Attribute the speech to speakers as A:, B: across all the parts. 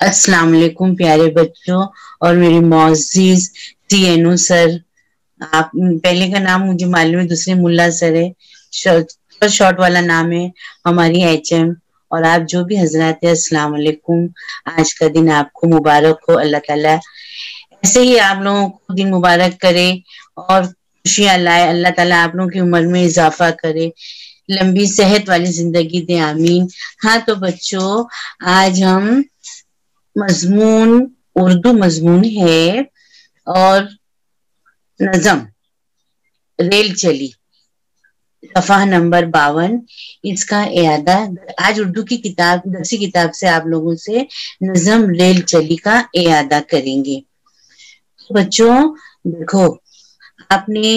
A: अस्सलाम वालेकुम प्यारे बच्चों और मेरे मोअज़्ज़िज़ TNO सर। आप पहले का नाम मुझे मालूम है, दूसरे मुल्ला सर है, शॉर्ट वाला नाम है हमारी HM। और आप जो भी हजरात है, अस्सलाम वालेकुम। आज का दिन आपको मुबारक हो। अल्लाह ताला ऐसे ही आप लोगों को दिन मुबारक करे और खुशियां लाए। अल्लाह ताला आप लोगों की उम्र में इजाफा करे, लंबी सेहत वाली जिंदगी दे, आमीन। हाँ तो बच्चों, आज हम मजमून उर्दू मजमून है और नज़म रेल चली सफ़ा नंबर 52, इसका इयादा आज उर्दू की किताब, दरसी किताब से आप लोगों से नज़म रेल चली का इयादा करेंगे। तो बच्चों देखो, आपने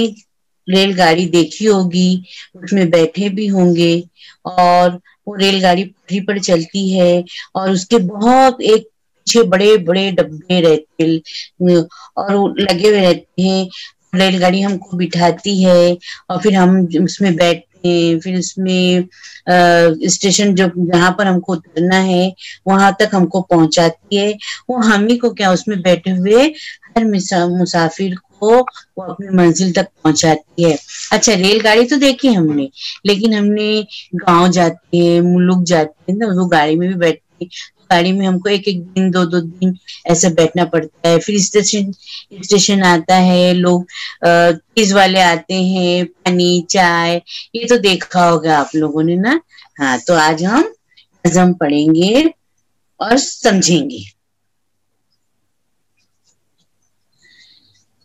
A: रेलगाड़ी देखी होगी, उसमें बैठे भी होंगे और वो रेलगाड़ी पटरी पर चलती है और उसके बहुत एक पीछे बड़े बड़े डब्बे रहते और वो लगे हुए रहते हैं। रेलगाड़ी हमको बिठाती है और फिर हम उसमें बैठते हैं, फिर उसमें स्टेशन जो जहाँ पर हमको उतरना है वहां तक हमको पहुंचाती है। वो हम ही को क्या, उसमें बैठे हुए हर मुसाफिर को वो अपनी मंजिल तक पहुंचाती है। अच्छा, रेलगाड़ी तो देखी हमने, लेकिन हमने गांव जाते हैं, मुल्क जाते हैं ना, वो गाड़ी में भी बैठते हैं। गाड़ी में हमको एक एक दिन, दो दो दिन ऐसे बैठना पड़ता है। फिर स्टेशन आता है, लोग चीज वाले आते हैं, पानी चाय, ये तो देखा होगा आप लोगों ने ना। हाँ तो आज हम नज़म पढ़ेंगे और समझेंगे।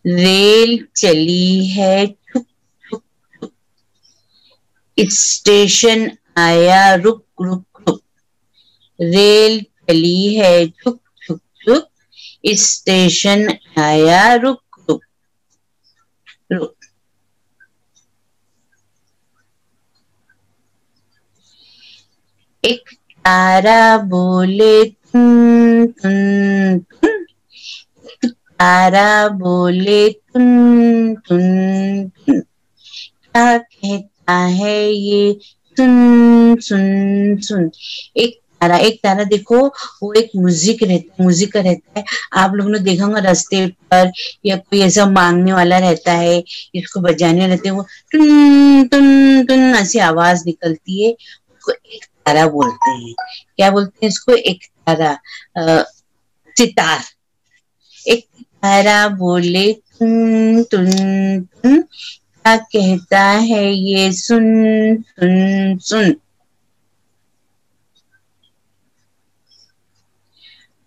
A: रेल चली है छुक छुक छुक, स्टेशन आया रुक रुक रुक। रेल चली है छुक छुक छुक, स्टेशन आया रुक रुक रुक। एक तारा बोले तुन तुन तुन, तारा बोले तुन तुन तुन, क्या कहता है ये सुन सुन सुन। एक तारा देखो, वो एक म्यूजिक का रहता है। आप लोगों ने देखा होगा रास्ते पर या कोई ऐसा मांगने वाला रहता है, इसको बजाने रहते हैं, वो टुन टुन टुन ऐसी आवाज निकलती है, उसको एक तारा बोलते हैं। क्या बोलते हैं इसको? एक तारा, सितार। एक तारा बोले टुन टुन टुन, क्या कहता है ये सुन सुन सुन।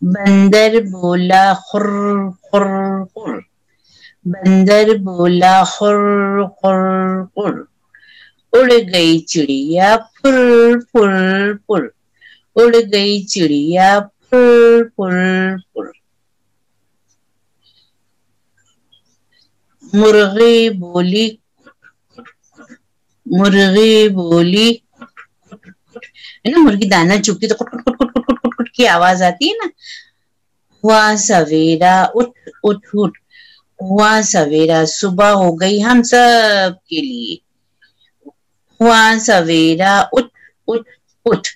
A: बंदर बोला खुर खुर खुर, बंदर बोला खुर खुर खुर, उड़ गई चिड़िया फुर फुर फुर, उड़ गई चिड़िया फुर फुर फुर। मुर्गी बोली, मुर्गी बोली, है ना, मुर्गी दाना चुगती तो कुट कुट कुट कुट कुट कुट कुट की आवाज आती है ना। हुआ सवेरा उठ उठ उठ, हुआ सवेरा सुबह हो गई हम सब के लिए। हुआ सवेरा उठ उठ उठ।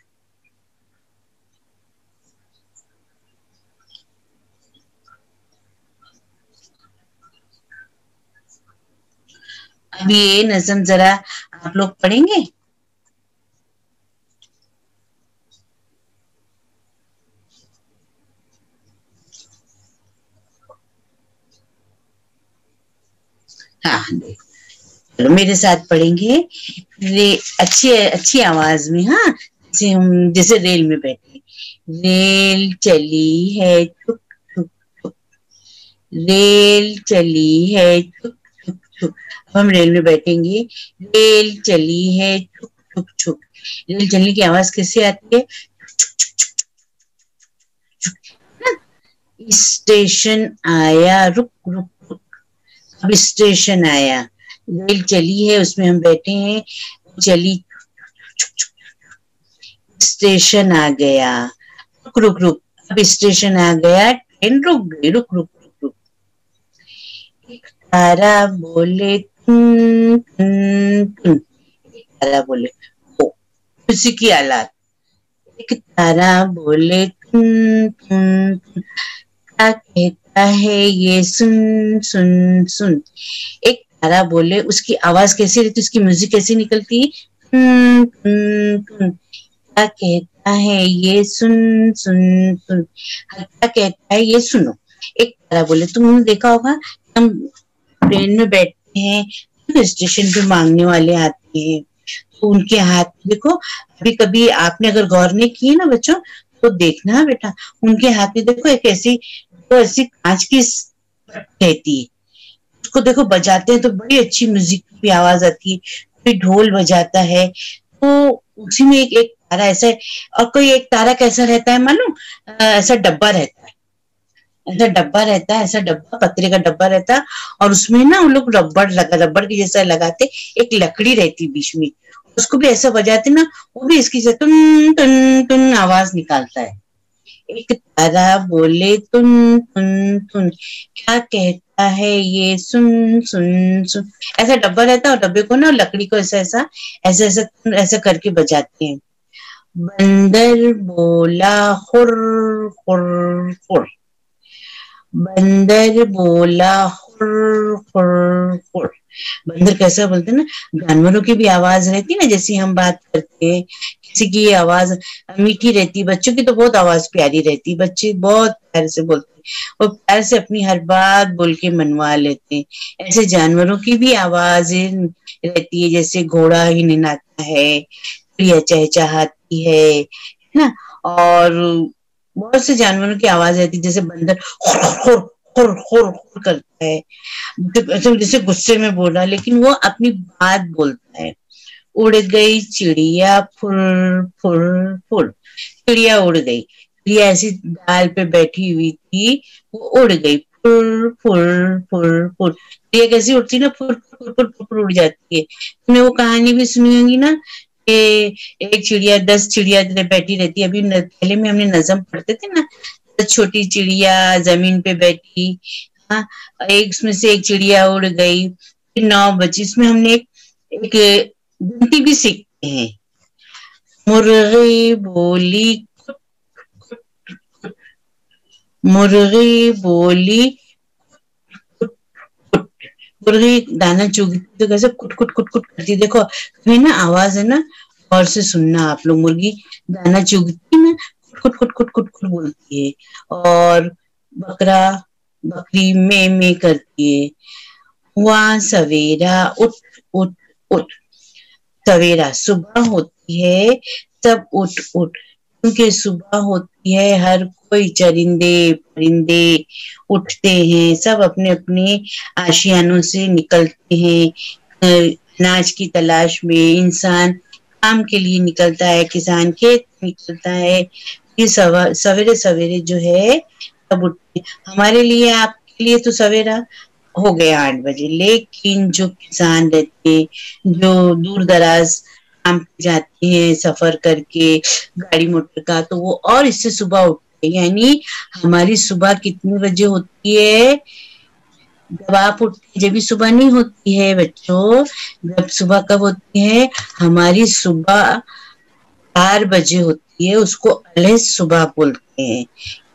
A: अब ये नज़म जरा आप लोग पढ़ेंगे। हाँ चलो मेरे साथ पढ़ेंगे, अच्छी अच्छी आवाज में। हाँ, जैसे हम जैसे रेल में बैठे। रेल चली है छुक छुक छुक, रेल चली है छुक छुक छुक। अब हम रेल में बैठेंगे। रेल चली है छुक छुक छुक। रेल चलने की आवाज कैसे आती है? स्टेशन आया रुक रुक रुक। अब स्टेशन आया, रेल चली है, उसमें हम बैठे हैं, चली, स्टेशन आ गया, रुक रुक रुक। अब स्टेशन आ गया, ट्रेन रुक गई, रुक रुक रुक रुक। एक तारा बोले तुन तुन तुन, तारा बोले ओ, उसी की आलात। एक तारा बोले टुन टुन टुन, क्या कहता है ये सुन सुन सुन। एक तारा बोले, उसकी आवाज कैसी रहती, उसकी म्यूजिक कैसी निकलती, टुन टुन टुन, क्या कहता है ये सुन सुन सुन, क्या कहता है ये सुनो। एक तारा बोले, तुमने देखा होगा हम ट्रेन में बैठते हैं तो स्टेशन पे मांगने वाले आते हैं, तो उनके हाथ देखो, कभी कभी आपने अगर गौर नहीं की है ना बच्चों, तो देखना बेटा, उनके हाथ में देखो एक ऐसी, तो ऐसी कांच की रहती है, उसको देखो बजाते हैं तो बड़ी अच्छी म्यूजिक की आवाज आती है। कोई ढोल बजाता है तो उसी में एक एक तारा ऐसा है, और कोई एक तारा कैसा रहता है मालूम, ऐसा डब्बा रहता है, ऐसा डब्बा रहता है, ऐसा डब्बा पतरे का डब्बा रहता है, और उसमें ना वो लोग रबड़ की जैसा लगाते, एक लकड़ी रहती बीच में, उसको भी ऐसा बजाते ना, वो भी इसकी से टुन टुन टुन आवाज निकालता है। एक तारा बोले टुन टुन टुन, क्या कहता है ये सुन सुन सुन। ऐसा डब्बा रहता है और डब्बे को ना लकड़ी को ऐसा ऐसा ऐसा ऐसा ऐसा करके बजाते हैं। बंदर बोला हुर हुर हुर, बंदर बोला हुर हुर हुर। बंदर कैसा बोलते हैं ना, जानवरों की भी आवाज रहती है ना, जैसे हम बात करते हैं, किसी की आवाज मीठी रहती, बच्चों की तो बहुत आवाज प्यारी रहती, बच्चे बहुत प्यार से बोलते हैं, वो प्यार से अपनी हर बात बोल के मनवा लेते हैं। ऐसे जानवरों की भी आवाजें रहती है, जैसे घोड़ा ही निनाता है, चिड़िया चहचहाती है ना, और बहुत से जानवरों की आवाज रहती है, जैसे बंदर हुर हुर हुर हुर हुर करता है, जैसे गुस्से में बोला, लेकिन वो अपनी बात बोलता है। उड़ गई चिड़िया फुर फुर फुर, चिड़िया उड़ गई, चिड़िया ऐसी डाल पे बैठी हुई थी, वो उड़ गई, फुर फुर फुर फुर। चिड़िया कैसी उड़ती ना, फुर फुर फुर फुर उड़ जाती है। तुमने वो कहानी भी सुनी होगी ना, एक चिड़िया 10 चिड़िया बैठी रहती है, अभी पहले में हमने नज़म पढ़ते थे ना, छोटी चिड़िया जमीन पे बैठी, हाँ, एक उसमें से एक चिड़िया उड़ गई, फिर 9 बची, इसमें हमने एक गिनती भी सीखते हैं। मुर्गी बोली, मुर्गी बोली, मुर्गी दाना चुगती तो कैसे कुट कुट कुट कुट करती, देखो कभी ना आवाज है ना, और से सुनना आप लोग, मुर्गी दाना चुगती ना, कुट कुट कुट कुट कुट बोलती है, और बकरा बकरी में करती है। वहाँ सवेरा उठ उठ उठ, सवेरा सुबह होती है, सब उठ उठ, क्योंकि सुबह होती है, हर कोई चरिंदे परिंदे उठते हैं, सब अपने अपने आशियानों से निकलते हैं, अनाज की तलाश में, इंसान काम के लिए निकलता है, किसान खेत निकलता है। ये सवेरे सवेरे जो है सब उठते, हमारे लिए आपके लिए तो सवेरा हो गया 8 बजे, लेकिन जो किसान रहते, जो दूर दराज काम पे जाते हैं सफर करके गाड़ी मोटर का, तो वो और इससे सुबह उठते हैं। यानी हमारी सुबह कितने बजे होती है, जब आप उठते, जब भी सुबह नहीं होती है बच्चों, जब सुबह कब होती है, हमारी सुबह 4 बजे होती है, उसको अलह सुबह बोलते हैं।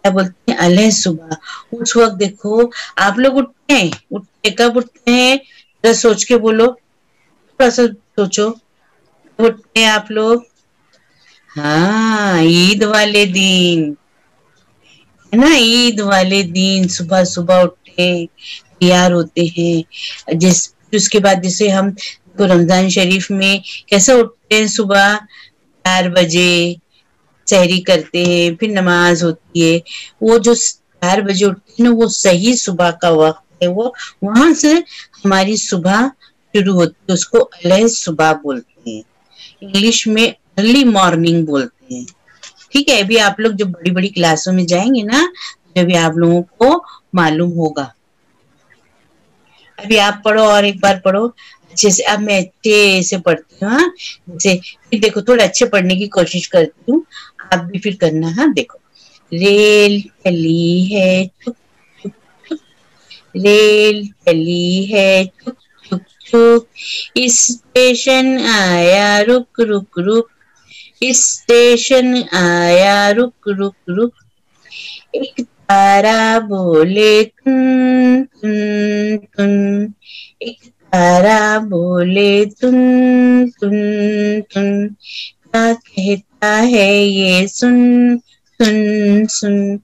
A: क्या बोलते हैं, अलह सुबह। उस वक्त देखो आप लोग उठते हैं, उठते कब उठते हैं, जरा सोच के बोलो, थोड़ा सा सोचो, उठते हैं आप लोग, हाँ ईद वाले दिन, है ना, ईद वाले दिन सुबह सुबह उठते तैयार होते हैं, जिस उसके बाद जैसे हम तो रमजान शरीफ में कैसे उठते हैं, सुबह 4 बजे सहरी करते हैं, फिर नमाज होती है, वो जो 4 बजे उठते हैं ना, वो सही सुबह का वक्त है, वो वहां से हमारी सुबह शुरू होती है, उसको अलह सुबह बोलते हैं, इंग्लिश में अर्ली मॉर्निंग बोलते हैं। ठीक है, अभी आप लोग जब बड़ी बड़ी क्लासों में जाएंगे ना, जब आप लोगों को मालूम होगा। अभी आप पढ़ो और एक बार पढ़ो अच्छे से, अब मैं अच्छे से पढ़ती हूँ, हाँ, जैसे फिर देखो थोड़ा अच्छे पढ़ने की कोशिश करती हूँ, आप भी फिर करना, हाँ देखो, रेल चली है चुक चुक चुक, रेल चली है चुक चुक चुक, स्टेशन आया रुक रुक रुक, स्टेशन आया रुक रुक रुक, एक तारा बोले तुन तुन तुन, एक तारा बोले तुन तुन तुन, क्या कहता है ये सुन सुन सुन,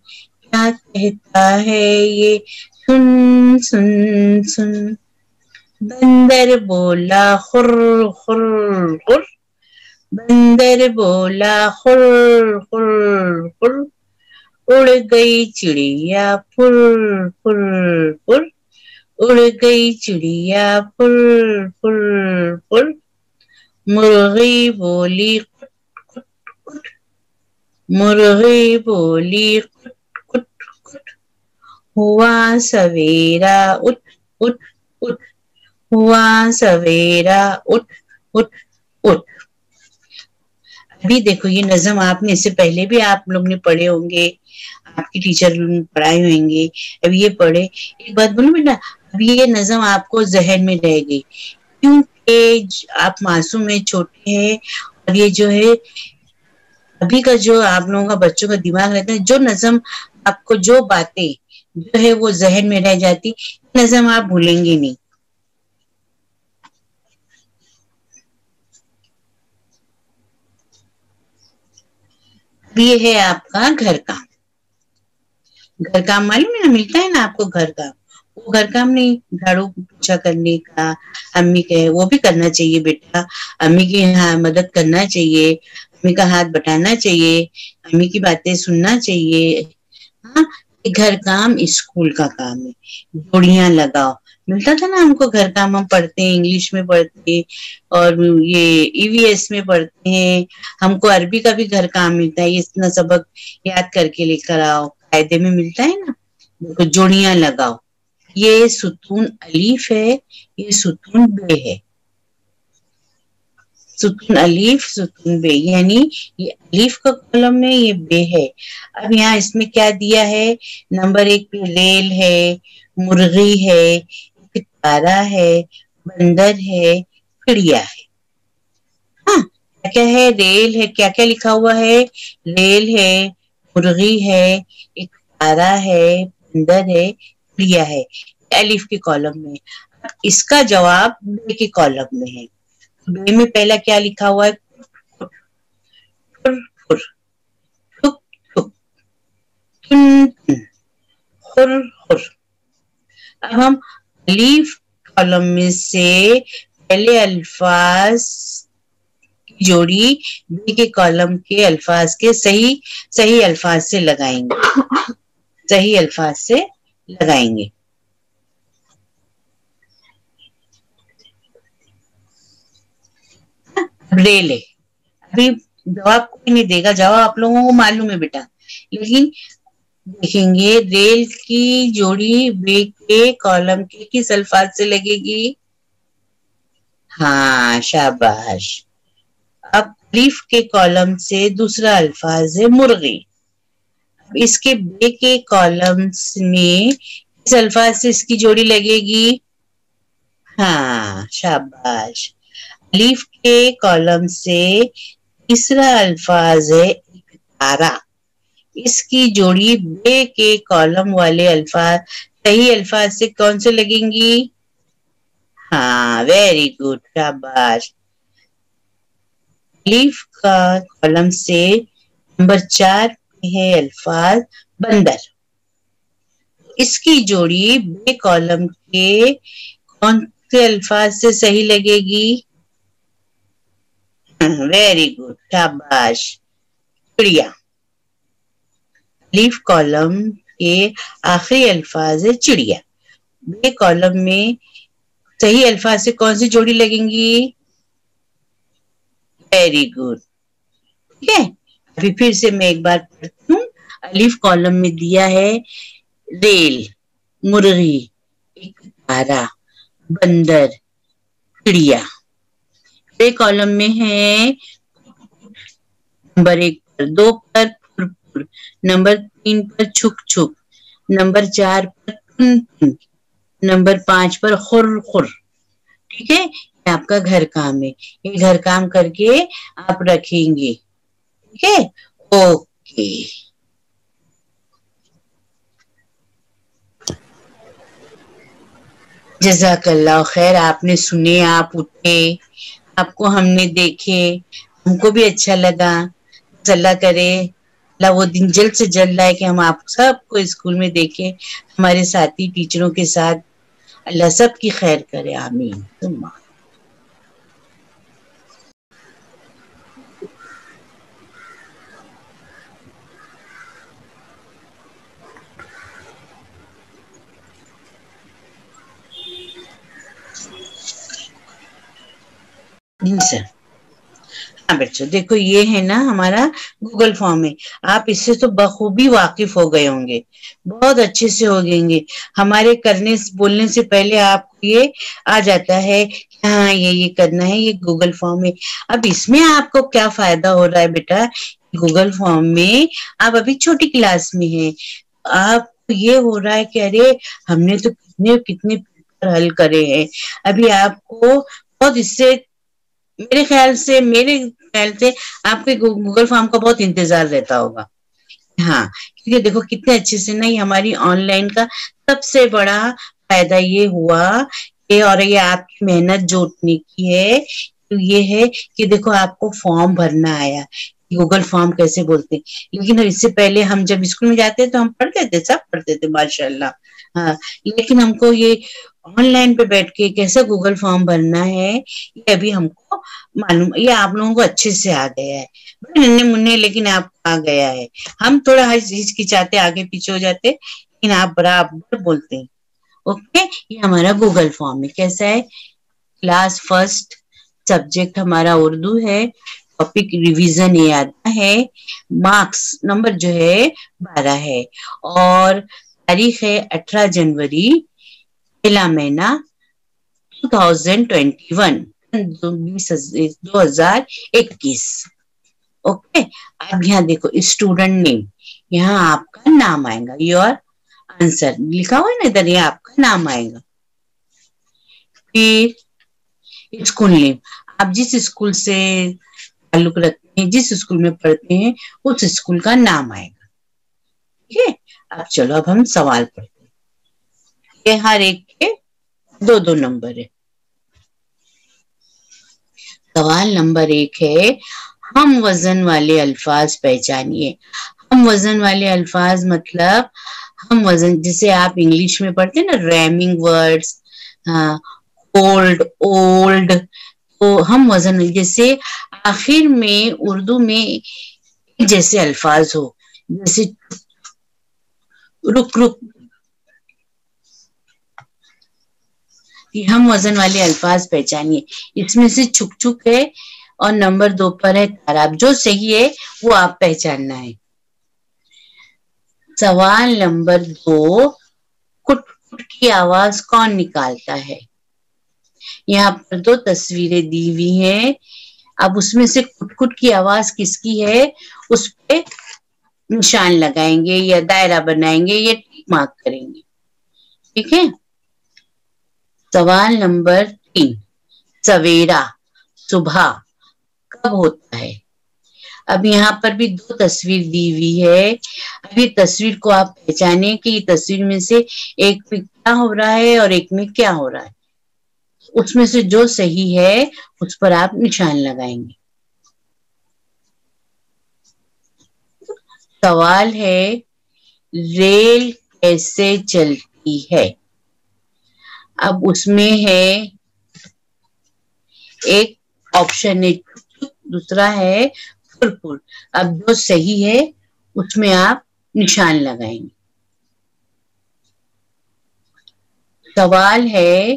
A: क्या कहता है ये सुन सुन सुन। बंदर बोला खुर खुर खुर, बंदर बोला खुर खुर खुर, उड़ गई चिड़िया फुर फुर फुर, उड़ गई चिड़िया फुर फुर फुर। मुर्गी बोली कुट कुट कुट, मुर्गी बोली कुट कुट कुट, हुआ सवेरा उठ उठ उठ, हुआ सवेरा उठ उठ उठ। अभी देखो ये नज़म आपने इससे पहले भी आप लोग ने पढ़े होंगे, आपकी टीचर पढ़ाए होंगे। अब ये पढ़े, एक बात बोलूं बेटा, अब ये नज़म आपको जहन में रहेगी क्योंकि आप मासूम है, छोटे हैं, और ये जो है अभी का जो आप लोगों का बच्चों का दिमाग रहता है, जो नज़म आपको, जो बातें जो है वो जहन में रह जाती, नज़म आप भूलेंगे नहीं। ये है आपका घर काम। घर काम मालूम है ना, मिलता है ना आपको घर काम, वो घर काम नहीं, झाड़ू पोछा करने का, अम्मी के वो भी करना चाहिए बेटा, अम्मी की मदद करना चाहिए, अम्मी का हाथ बटाना चाहिए, अम्मी की बातें सुनना चाहिए। हाँ, घर काम स्कूल का काम है। जोड़ियां लगाओ, मिलता था ना हमको घर काम, हम पढ़ते हैं, इंग्लिश में पढ़ते हैं और ये ईवीएस में पढ़ते हैं, हमको अरबी का भी घर काम मिलता है। ये इतना सबक याद करके लेकर आओ, कायदे में मिलता है ना। देखो जोड़ियां लगाओ, ये सुतून अलीफ है, ये सुतून बे है, सुतून अलीफ सुतून बे, यानी ये अलीफ का कॉलम में, ये बे है। अब यहाँ इसमें क्या दिया है, नंबर 1 पे रेल है, मुर्गी है, एक तारा है, बंदर है, चिड़िया है। हाँ, क्या क्या है, रेल है, क्या क्या लिखा हुआ है, रेल है, मुर्गी है, एक तारा है, बंदर है, चिड़िया है, अलीफ के कॉलम में। इसका जवाब बे के कॉलम में है। बे में पहला क्या लिखा हुआ है, फुर फुर, ठुक ठुक, तुन तुन, खुर खुर। अब हम अलीफ कॉलम में से पहले अल्फाज की जोड़ी बे के कॉलम के अल्फाज के सही सही अल्फाज से लगाएंगे, सही अल्फाज से लगाएंगे। रेल है, अभी जवाब कोई नहीं देगा, जवाब आप लोगों को मालूम है बेटा, लेकिन देखेंगे रेल की जोड़ी बे के कॉलम के किस अल्फाज से लगेगी। हाँ शाबाश। अब अलीफ के कॉलम से दूसरा अल्फाज है मुर्गी, इसके बे के कॉलम्स में किस अल्फाज से इसकी जोड़ी लगेगी। हाँ शाबाश। अलीफ के कॉलम से तीसरा अल्फाज है एक तारा, इसकी जोड़ी बे के कॉलम वाले अल्फाज, सही अल्फाज से कौन से लगेंगी। हाँ वेरी गुड शाबाश। अलीफ का कॉलम से नंबर 4 पे है अल्फाज बंदर, इसकी जोड़ी बे कॉलम के कौन से अल्फाज से सही लगेगी। वेरी गुड शाबाश, चिड़िया। अलीफ कॉलम के आखिरी अल्फाज है चिड़िया, बे कॉलम में सही अल्फाज से कौन सी जोड़ी लगेंगी। वेरी गुड, ठीक है। अभी फिर से मैं एक बार पढ़ती हूँ। अलीफ कॉलम में दिया है रेल, मुर्गी, एक तारा, बंदर, चिड़िया। बे कॉलम में है नंबर 1 पर, 2 पर फुर फुर, नंबर 3 पर छुक छुक, नंबर 4 पर टुन टुन, नंबर 5 पर खुर खुर। ठीक है, आपका घर काम है, ये घर काम करके आप रखेंगे, ठीक है। ओके, जज़ाकल्लाह खैर, आपने सुने, आप उठे, आपको हमने देखे, हमको भी अच्छा लगा। अल्लाह करे अल्लाह वो दिन जल्द से जल्द लाए कि हम आप सबको स्कूल में देखें, हमारे साथी टीचरों के साथ। अल्लाह सबकी खैर करे, आमीन। तुम जी सर। हाँ बच्चों, देखो ये है ना हमारा गूगल फॉर्म है, आप इससे तो बखूबी वाकिफ हो गए होंगे, बहुत अच्छे से हो गएंगे। हमारे करने बोलने से पहले आपको ये आ जाता है कि हाँ ये करना है, ये गूगल फॉर्म है। अब इसमें आपको क्या फायदा हो रहा है बेटा, गूगल फॉर्म में आप अभी छोटी क्लास में हैं, आपको ये हो रहा है कि अरे हमने तो कितने कितने पेपर हल करे हैं। अभी आपको बहुत इससे मेरे ख्याल से आपके गूगल फॉर्म का बहुत इंतजार रहता होगा। हाँ, क्योंकि देखो कितने अच्छे से नहीं, हमारी ऑनलाइन का सबसे बड़ा फायदा ये हुआ कि, और ये आपकी मेहनत जोड़ने की है, तो ये है कि देखो आपको फॉर्म भरना आया, गूगल फॉर्म कैसे बोलते हैं। लेकिन इससे पहले हम जब स्कूल में जाते तो हम पढ़ते थे, सब पढ़ते थे माशाल्लाह। हाँ, लेकिन हमको ये ऑनलाइन पे बैठ के कैसे गूगल फॉर्म भरना है, ये अभी हमको मालूम, ये आप लोगों को अच्छे से आ गया है, नन्हे मुन्ने, लेकिन आपको आ गया है। हम थोड़ा हिचकिचाते, आगे पीछे हो जाते, लेकिन आप बराबर बोलते हैं। ओके, ये हमारा गूगल फॉर्म है। कैसा है, क्लास फर्स्ट, सब्जेक्ट हमारा उर्दू है, टॉपिक रिवीजन ये आता है, मार्क्स नंबर जो है 12 है, और तारीख है 18 जनवरी, पहला महीना 2021, 2021। ओके, अब यहाँ देखो स्टूडेंट नेम, यहाँ आपका नाम आएगा, योर आंसर लिखा हुआ है ना इधर, ये आपका नाम आएगा। फिर स्कूल नेम, आप जिस स्कूल से ताल्लुक रखते हैं, जिस स्कूल में पढ़ते हैं, उस स्कूल का नाम आएगा। ठीक है, अब चलो अब हम सवाल पढ़ते हैं। ये हर एक के 2-2 नंबर है। सवाल नंबर 1 है, हम वजन वाले अल्फाज पहचानिए। हम वजन वाले अल्फाज मतलब हम वजन, जिसे आप इंग्लिश में पढ़ते हैं ना, रैमिंग वर्ड्स, ओल्ड ओल्ड, तो हम वजन, जैसे आखिर में उर्दू में जैसे अल्फाज हो, जैसे रुक रुक, हम वजन वाले अल्फाज पहचानिए। इसमें से छुक छुक है और नंबर 2 पर है ताराब, जो सही है वो आप पहचानना है। सवाल नंबर 2, कुट कुट की आवाज कौन निकालता है। यहाँ पर 2 तस्वीरें दी हुई हैं, अब उसमें से कुट कुट की आवाज किसकी है, उस पे निशान लगाएंगे या दायरा बनाएंगे या टिक मार्क करेंगे। ठीक है। सवाल नंबर 3, सवेरा, सुबह कब होता है। अब यहाँ पर भी 2 तस्वीर दी हुई है, अब ये तस्वीर को आप पहचाने कि ये तस्वीर में से एक में क्या हो रहा है और एक में क्या हो रहा है, उसमें से जो सही है उस पर आप निशान लगाएंगे। सवाल है, रेल कैसे चलती है। अब उसमें है एक ऑप्शन है, दूसरा है फुरफुर। अब जो सही है उसमें आप निशान लगाएंगे। सवाल है,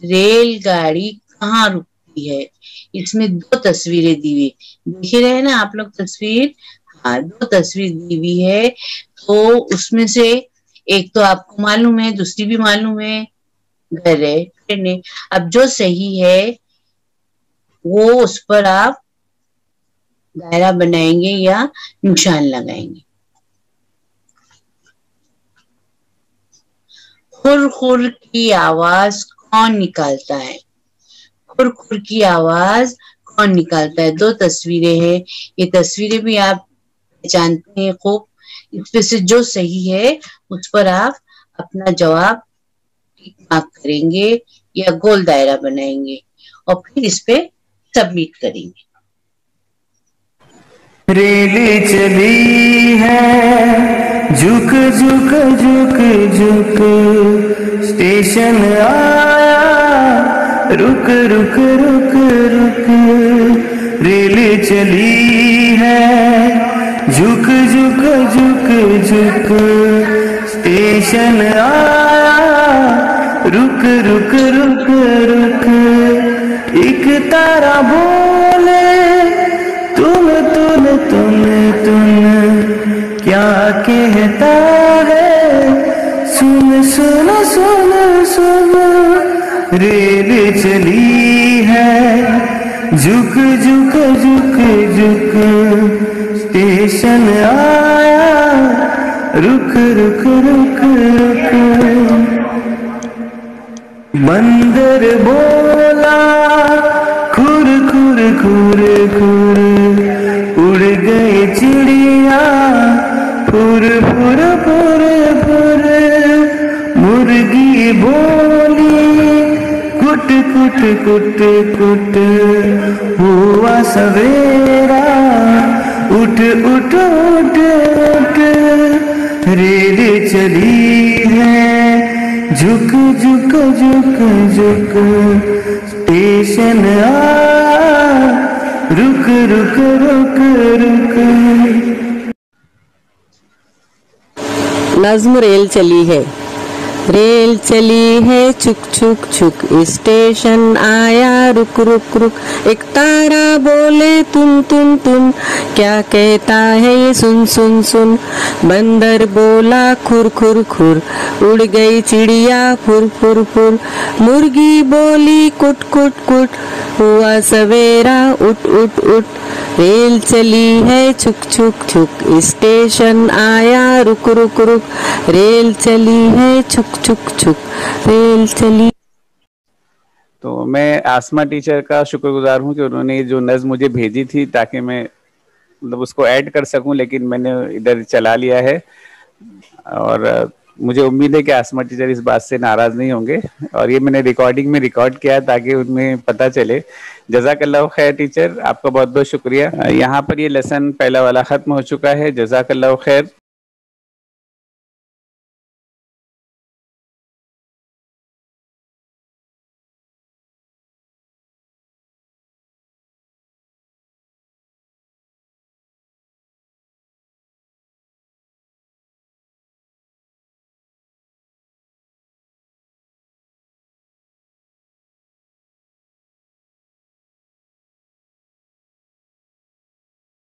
A: रेलगाड़ी कहाँ रुकती है। इसमें 2 तस्वीरें दी हुई, देख रहे हैं ना आप लोग तस्वीर, हाँ 2 तस्वीर दी हुई है, तो उसमें से एक तो आपको मालूम है, दूसरी भी मालूम है, घर है, ट्रेन है। अब जो सही है वो उस पर आप दायरा बनाएंगे या निशान लगाएंगे। खुर खुर की आवाज कौन निकालता है। खुर खुर की आवाज कौन निकालता है। 2 तस्वीरें हैं, ये तस्वीरें भी आप पहचानते हैं खूब। इसमें से जो सही है उस पर आप अपना जवाब टिक मार्क करेंगे या गोल दायरा बनाएंगे और फिर इस पे सबमिट करेंगे।
B: रेली चली है झुक झुक झुक झुक, स्टेशन आया रुक रुक रुक रुक। रेली चली है झुक झुक झुक झुक, स्टेशन आया रुक रुक रुक रुक। एक तारा बोले तुम क्या कहता है, सुन सुन सुन सुन। रेल चली है झुक झुक झुक झुक, स्टेशन आया रुक रुक रुक रुक। बंदर बोला खुर खुर खुर खुर, उड़ गई चिड़िया फुर फुर फुर फुर। मुर्गी बोली कुट कुट कुट कुट, हुआ सवेरा उठ उठ उठ उठ। रेल चली है झुक झुक झुक झुक, स्टेशन आया रुक रुक रुक रुक।
C: नज्म रेल चली है। रेल चली है छुक छुक छुक, स्टेशन आया रुक रुक रुक। एक तारा बोले तुम क्या कहता है ये सुन सुन सुन। बंदर बोला खुर खुर खुर, उड़ गई चिड़िया फुर फुर फुर। मुर्गी बोली कुट कुट कुट, हुआ सवेरा उठ उठ उठ। रेल चली है छुक छुक छुक, स्टेशन आया रुक रुक रुक। रेल चली है छुक छुक छुक, रेल चली।
D: तो मैं आसमा टीचर का शुक्रगुजार हूँ कि उन्होंने जो नज़्म मुझे भेजी थी ताकि मैं मतलब उसको ऐड कर सकूं, लेकिन मैंने इधर चला लिया है और मुझे उम्मीद है कि आसमा टीचर इस बात से नाराज नहीं होंगे। और ये मैंने रिकॉर्डिंग में रिकॉर्ड किया ताकि उनमें पता चले। जज़ाकल्लाह खैर टीचर, आपका बहुत बहुत शुक्रिया। यहाँ पर ये लेसन पहला वाला ख़त्म हो चुका है। जज़ाकल्लाह खैर।